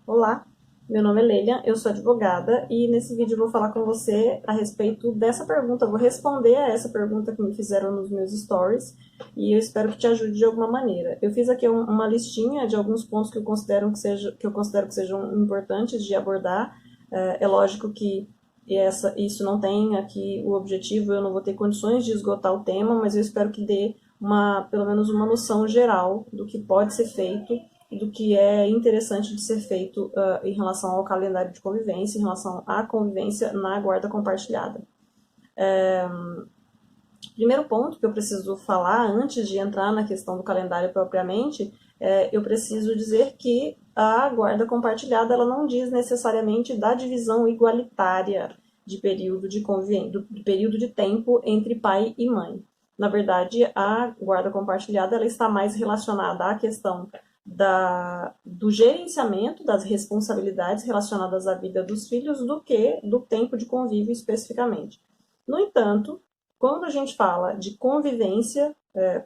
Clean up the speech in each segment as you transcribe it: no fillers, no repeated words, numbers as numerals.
Olá, meu nome é Leila, eu sou advogada e nesse vídeo eu vou falar com você a respeito dessa pergunta. Eu vou responder a essa pergunta que me fizeram nos meus stories e eu espero que te ajude de alguma maneira. Eu fiz aqui uma listinha de alguns pontos que eu considero que sejam importantes de abordar. É lógico que isso não tem aqui o objetivo, eu não vou ter condições de esgotar o tema, mas eu espero que dê pelo menos uma noção geral do que pode ser feito do que é interessante de ser feito em relação ao calendário de convivência, em relação à convivência na guarda compartilhada. Primeiro ponto que eu preciso falar antes de entrar na questão do calendário propriamente, eu preciso dizer que a guarda compartilhada ela não diz necessariamente da divisão igualitária de período de convivência, do período de tempo entre pai e mãe. Na verdade, a guarda compartilhada ela está mais relacionada à questão do gerenciamento das responsabilidades relacionadas à vida dos filhos do que do tempo de convívio especificamente. No entanto, quando a gente fala de convivência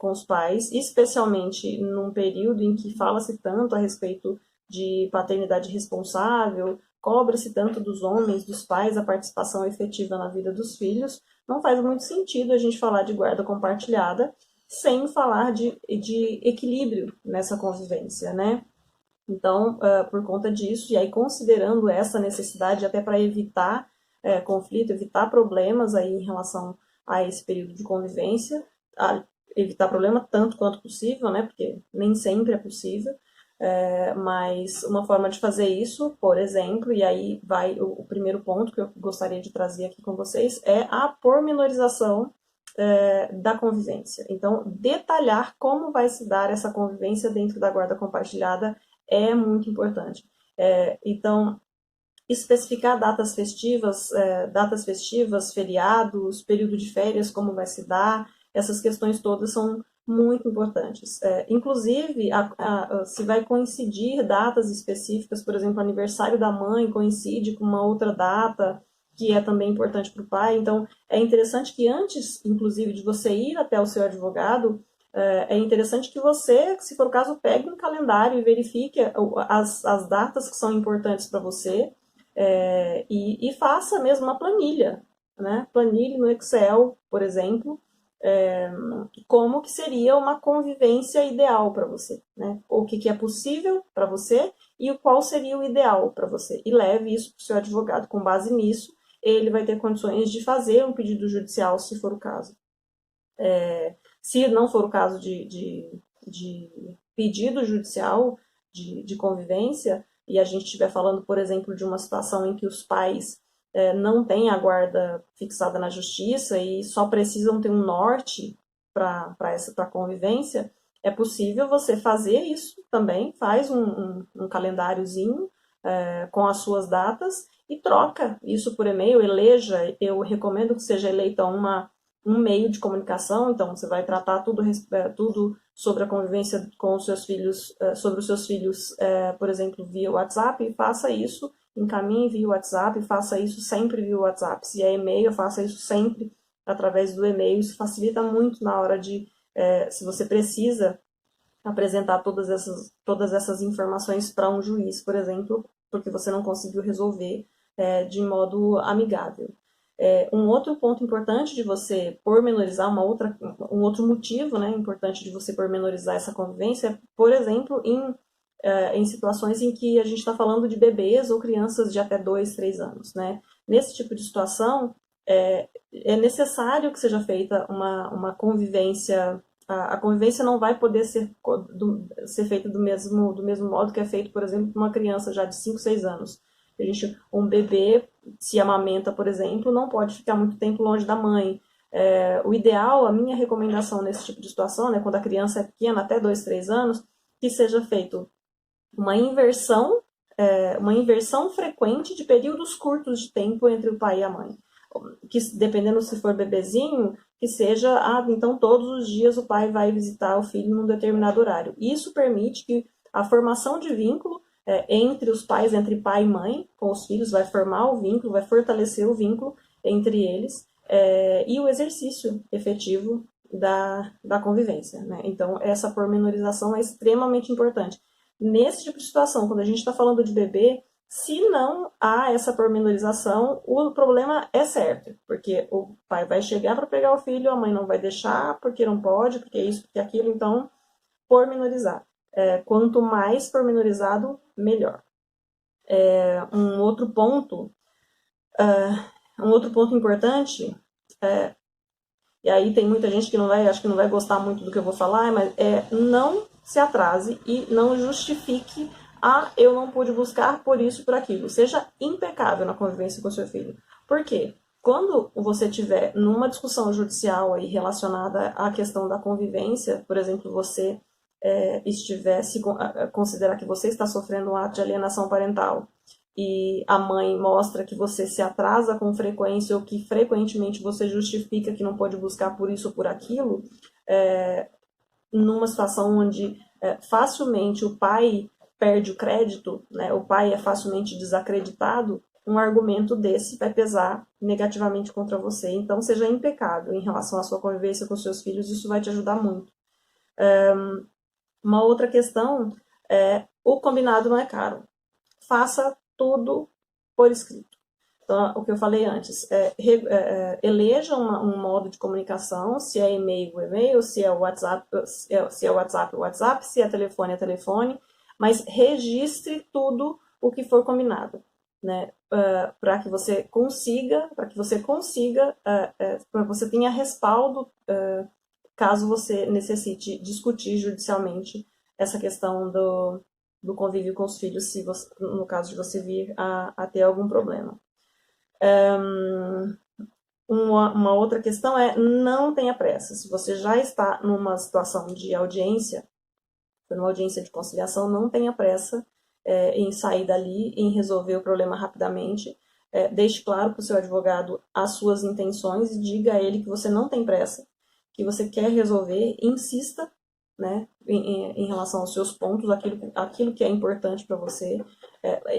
com os pais, especialmente num período em que fala-se tanto a respeito de paternidade responsável, cobra-se tanto dos homens, dos pais, a participação efetiva na vida dos filhos, não faz muito sentido a gente falar de guarda compartilhada sem falar de equilíbrio nessa convivência, né? Então, por conta disso, e aí considerando essa necessidade até para evitar conflito, evitar problemas aí em relação a esse período de convivência, evitar problema tanto quanto possível, né? Porque nem sempre é possível. Mas uma forma de fazer isso, por exemplo, e aí vai o primeiro ponto que eu gostaria de trazer aqui com vocês, é a pormenorização da convivência. Então, detalhar como vai se dar essa convivência dentro da guarda compartilhada é muito importante. Então, especificar datas festivas, feriados, período de férias, como vai se dar, essas questões todas são muito importantes. Inclusive, se vai coincidir datas específicas, por exemplo, aniversário da mãe coincide com uma outra data que é também importante para o pai. Então, é interessante que antes, inclusive, de você ir até o seu advogado, é interessante que você, se for o caso, pegue um calendário e verifique as datas que são importantes para você e faça mesmo uma planilha, né? Planilhe no Excel, por exemplo, como que seria uma convivência ideal para você, né? O que é possível para você e o qual seria o ideal para você. E leve isso para o seu advogado. Com base nisso, ele vai ter condições de fazer um pedido judicial, se for o caso. Se não for o caso de pedido judicial de convivência, e a gente estiver falando, por exemplo, de uma situação em que os pais não têm a guarda fixada na justiça e só precisam ter um norte para essa convivência, é possível você fazer isso também, faz um calendáriozinho com as suas datas e troca isso por e-mail, eleja, eu recomendo que seja eleita um meio de comunicação, então você vai tratar tudo sobre a convivência com os seus filhos, sobre os seus filhos, por exemplo, via WhatsApp, e faça isso, encaminhe via WhatsApp, faça isso sempre via WhatsApp. Se é e-mail, faça isso sempre através do e-mail, isso facilita muito na hora se você precisa apresentar todas essas informações para um juiz, por exemplo, porque você não conseguiu resolver de modo amigável. Um outro ponto importante de você pormenorizar, um outro motivo importante de você pormenorizar essa convivência é, por exemplo, em situações em que a gente está falando de bebês ou crianças de até 2, 3 anos. Né? Nesse tipo de situação, é necessário que seja feita uma convivência. A convivência não vai poder ser feita do mesmo modo que é feito, por exemplo, com uma criança já de 5, 6 anos. Um bebê se amamenta, por exemplo, não pode ficar muito tempo longe da mãe. O ideal, a minha recomendação nesse tipo de situação, né, quando a criança é pequena, até 2, 3 anos, que seja feito uma inversão, uma inversão frequente de períodos curtos de tempo entre o pai e a mãe. Que, dependendo se for bebezinho, que seja, então todos os dias o pai vai visitar o filho num determinado horário. Isso permite que a formação de vínculo entre os pais, entre pai e mãe, com os filhos, vai formar o vínculo, vai fortalecer o vínculo entre eles e o exercício efetivo da convivência. Né? Então, essa pormenorização é extremamente importante. nesse tipo de situação, quando a gente está falando de bebê, se não há essa pormenorização, o problema é certo, porque o pai vai chegar para pegar o filho, a mãe não vai deixar, porque não pode, porque isso, porque aquilo, então, pormenorizar. Quanto mais pormenorizado, melhor. Um outro ponto, importante, e aí tem muita gente que acho que não vai gostar muito do que eu vou falar, mas não se atrase e não justifique eu não pude buscar por isso, por aquilo. Seja impecável na convivência com o seu filho. Por quê? Quando você estiver numa discussão judicial aí relacionada à questão da convivência, por exemplo, você considerar que você está sofrendo um ato de alienação parental e a mãe mostra que você se atrasa com frequência ou que frequentemente você justifica que não pode buscar por isso ou por aquilo, numa situação onde facilmente o pai perde o crédito, né, o pai é facilmente desacreditado, um argumento desse vai pesar negativamente contra você. Então, seja impecável em relação à sua convivência com seus filhos, isso vai te ajudar muito. Uma outra questão o combinado não é caro. Faça tudo por escrito. Então, o que eu falei antes, eleja um modo de comunicação, se é e-mail, o e-mail, se é WhatsApp, se é WhatsApp, o WhatsApp, se é telefone, telefone, mas registre tudo o que for combinado, né? Para que você consiga, para você tenha respaldo caso você necessite discutir judicialmente essa questão do convívio com os filhos, se você, no caso de você vir a ter algum problema. Uma outra questão não tenha pressa. Se você já está numa situação de audiência, numa audiência de conciliação, não tenha pressa em sair dali, em resolver o problema rapidamente. Deixe claro para o seu advogado as suas intenções e diga a ele que você não tem pressa, que você quer resolver, insista, né, em relação aos seus pontos, aquilo que é importante para você.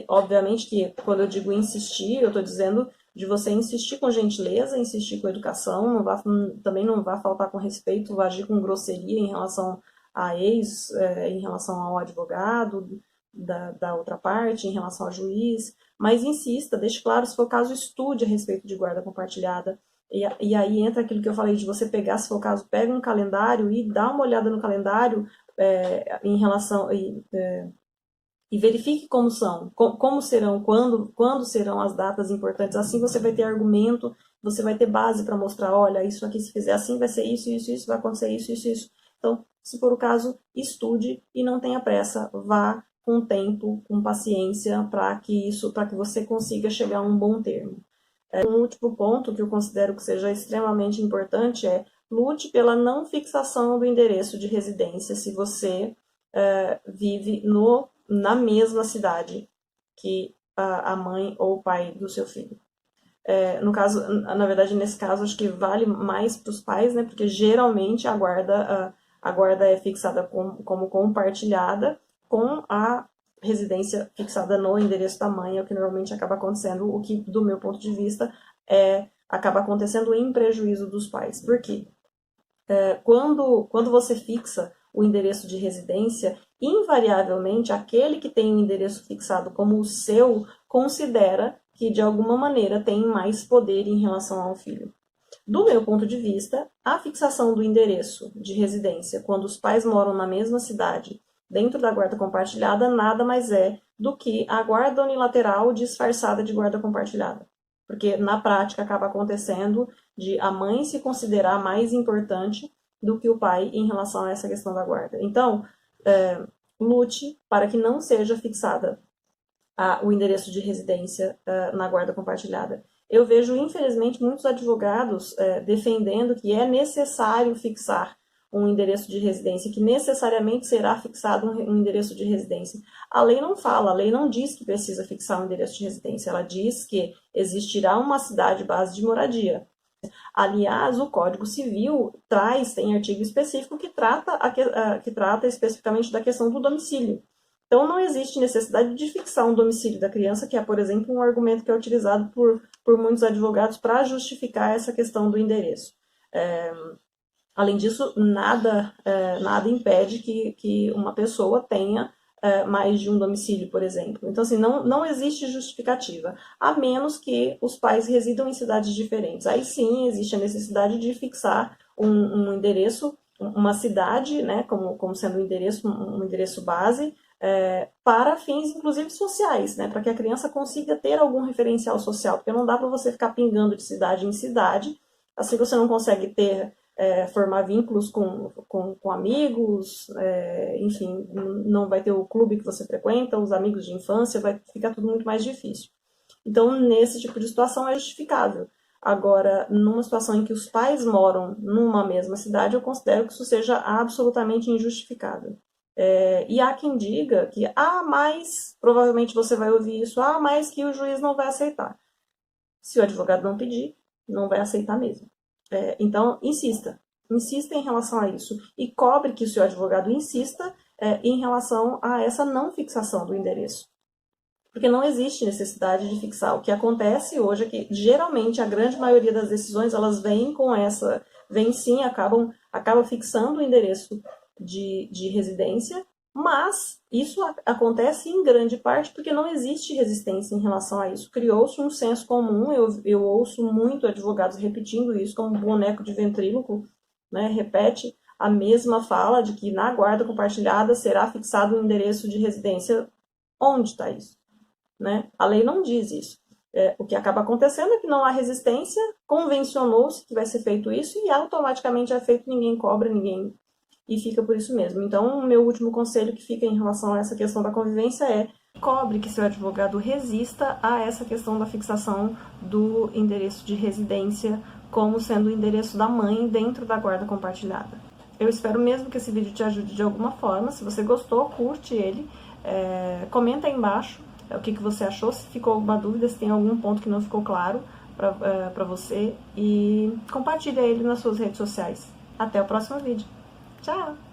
Obviamente que quando eu digo insistir, eu estou dizendo de você insistir com gentileza, insistir com educação, também não vá faltar com respeito, vá agir com grosseria em relação a ex, em relação ao advogado da outra parte, em relação ao juiz, mas insista, deixe claro, se for o caso, estude a respeito de guarda compartilhada. E aí entra aquilo que eu falei de você pegar, se for o caso, pega um calendário e dá uma olhada no calendário em relação e verifique como são, como serão, quando serão as datas importantes. Assim você vai ter argumento, você vai ter base para mostrar, olha, isso aqui se fizer assim vai ser isso, vai acontecer isso. Então, se for o caso, estude e não tenha pressa, vá com tempo, com paciência, para que você consiga chegar a um bom termo. Um último ponto que eu considero que seja extremamente importante lute pela não fixação do endereço de residência se você vive na mesma cidade que a mãe ou o pai do seu filho. No caso, na verdade, nesse caso, acho que vale mais para os pais, né? Porque geralmente a guarda é fixada como compartilhada com a residência fixada no endereço da mãe, é o que normalmente acaba acontecendo, o que, do meu ponto de vista, acaba acontecendo em prejuízo dos pais. Por quê? Quando você fixa o endereço de residência, invariavelmente, aquele que tem o endereço fixado como o seu, considera que, de alguma maneira, tem mais poder em relação ao filho. Do meu ponto de vista, a fixação do endereço de residência, quando os pais moram na mesma cidade, dentro da guarda compartilhada, nada mais é do que a guarda unilateral disfarçada de guarda compartilhada. Porque, na prática, acaba acontecendo de a mãe se considerar mais importante do que o pai em relação a essa questão da guarda. Então, lute para que não seja fixada o endereço de residência na guarda compartilhada. Eu vejo, infelizmente, muitos advogados defendendo que é necessário fixar um endereço de residência, que necessariamente será fixado um endereço de residência. A lei não fala, a lei não diz que precisa fixar um endereço de residência, ela diz que existirá uma cidade base de moradia. Aliás, o Código Civil tem artigo específico que trata especificamente da questão do domicílio. Então, não existe necessidade de fixar um domicílio da criança, que é, por exemplo, um argumento que é utilizado por muitos advogados para justificar essa questão do endereço. Além disso, nada impede que uma pessoa tenha mais de um domicílio, por exemplo. Então, assim, não existe justificativa, a menos que os pais residam em cidades diferentes. Aí sim existe a necessidade de fixar um endereço, uma cidade, né, como sendo um endereço base, para fins, inclusive, sociais, né, para que a criança consiga ter algum referencial social, porque não dá para você ficar pingando de cidade em cidade, assim você não consegue ter formar vínculos com amigos, enfim, não vai ter o clube que você frequenta, os amigos de infância, vai ficar tudo muito mais difícil. Então, nesse tipo de situação é justificável. Agora, numa situação em que os pais moram numa mesma cidade, eu considero que isso seja absolutamente injustificável. E há quem diga que, mas, provavelmente você vai ouvir isso, mas que o juiz não vai aceitar. Se o advogado não pedir, não vai aceitar mesmo. Então, insista em relação a isso e cobre que o seu advogado insista em relação a essa não fixação do endereço. Porque não existe necessidade de fixar. O que acontece hoje é que, geralmente, a grande maioria das decisões, elas vêm sim, acabam fixando o endereço de residência, mas isso acontece em grande parte porque não existe resistência em relação a isso. Criou-se um senso comum, eu ouço muito advogados repetindo isso como um boneco de ventríloco, né? Repete a mesma fala de que na guarda compartilhada será fixado o endereço de residência. Onde está isso? Né? A lei não diz isso. O que acaba acontecendo é que não há resistência, convencionou-se que vai ser feito isso e automaticamente é feito, ninguém cobra, ninguém... E fica por isso mesmo. Então, o meu último conselho que fica em relação a essa questão da convivência é cobre que seu advogado resista a essa questão da fixação do endereço de residência como sendo o endereço da mãe dentro da guarda compartilhada. Eu espero mesmo que esse vídeo te ajude de alguma forma. Se você gostou, curte ele, comenta aí embaixo o que você achou, se ficou alguma dúvida, se tem algum ponto que não ficou claro para você, e compartilha ele nas suas redes sociais. Até o próximo vídeo. Tchau!